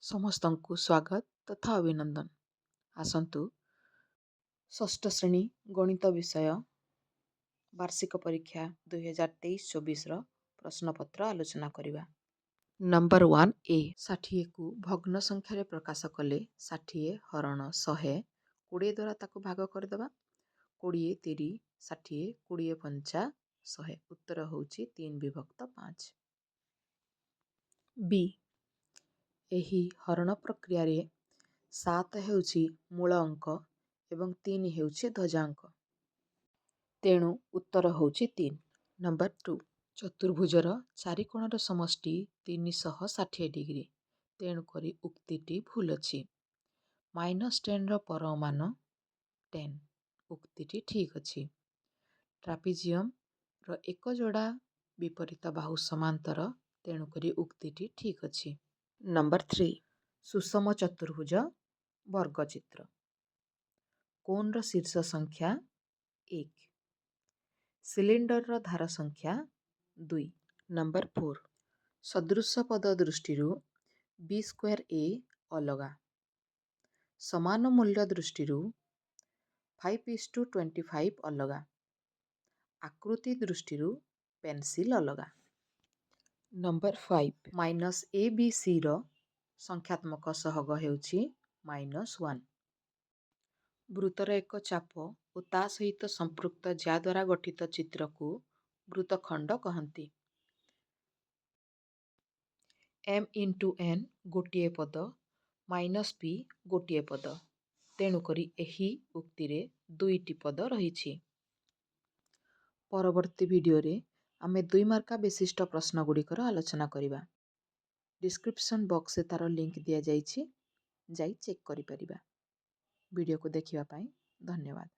ସମସ୍ତଙ୍କୁ ସ୍ୱାଗତ ତଥା ଅଭିନନ୍ଦନ। ଆସନ୍ତୁ ଷଷ୍ଠ ଶ୍ରେଣୀ ଗଣିତ ବିଷୟ ବାର୍ଷିକ ପରୀକ୍ଷା 2023-24ର ପ୍ରଶ୍ନପତ୍ର ଆଲୋଚନା କରିବା। ନମ୍ବର 1 ଏ 60କୁ ଭଗ୍ନ ସଂଖ୍ୟାରେ ପ୍ରକାଶ କଲେ 60 ହରଣ 100 20 ଦ୍ୱାରା ତାକୁ ଭାଗ କରିଦେବା। 20 30 60 20 ପଞ୍ଚା 100। ଉତ୍ତର ହେଉଛି 3/5। ବି ଏହି ହରଣ ପ୍ରକ୍ରିୟାରେ 7 ହେଉଛି ମୂଳ ଅଙ୍କ ଏବଂ 3 ହେଉଛି ଧ୍ୱଜାଙ୍କ। ତେଣୁ ଉତ୍ତର ହେଉଛି 3। ନମ୍ବର 2 ଚତୁର୍ଭୁଜର ଚାରିକୋଣର ସମଷ୍ଟି 360 ଡିଗ୍ରୀ। ତେଣୁକରି ଉକ୍ତିଟି ଭୁଲ ଅଛି। -10ର ପରମାନ 10। ଉକ୍ତିଟି ଠିକ୍ ଅଛି। ଟ୍ରାପିଜିୟମର ଏକ ଯୋଡ଼ା ବିପରୀତ ବାହୁ ସମାନ୍ତର। ତେଣୁକରି ଉକ୍ତିଟି ଠିକ୍ ଅଛି। ନମ୍ବର 3 ସୁଷମ ଚତୁର୍ଭୁଜ ବର୍ଗଚିତ୍ର। କୋନ୍ର ଶୀର୍ଷ ସଂଖ୍ୟା 1। ସିଲିଣ୍ଡରର ଧାର ସଂଖ୍ୟା 2। ନମ୍ବର 4 ସଦୃଶ ପଦ ଦୃଷ୍ଟିରୁ b²a ଅଲଗା। ସମାନ ମୂଲ୍ୟ ଦୃଷ୍ଟିରୁ 5:25 ଅଲଗା। ଆକୃତି ଦୃଷ୍ଟିରୁ ପେନସିଲ ଅଲଗା। ନମ୍ବର 5 -abcର ସଂଖ୍ୟାତ୍ମକ ସହଗ ହେଉଛି -1। ବୃତ୍ତର ଏକ ଚାପ ଓ ତା ସହିତ ସମ୍ପୃକ୍ତ ଜ୍ୟା ଦ୍ୱାରା ଗଠିତ ଚିତ୍ରକୁ ବୃତ୍ତଖଣ୍ଡ କହନ୍ତି। m×n ଗୋଟିଏ ପଦ -p ଗୋଟିଏ ପଦ। ତେଣୁକରି ଏହି ଉକ୍ତିରେ 2ଟି ପଦ ରହିଛି। ପରବର୍ତ୍ତୀ ଭିଡ଼ିଓରେ ଆମେ 2 ମାର୍କା ବିଶିଷ୍ଟ ପ୍ରଶ୍ନଗୁଡ଼ିକର ଆଲୋଚନା କରିବା। ଡିସ୍କ୍ରିପସନ୍ ବକ୍ସରେ ତାର ଲିଙ୍କ ଦିଆଯାଇଛି, ଯାଇ ଚେକ୍ କରିପାରିବା। ଭିଡ଼ିଓକୁ ଦେଖିବା ପାଇଁ ଧନ୍ୟବାଦ।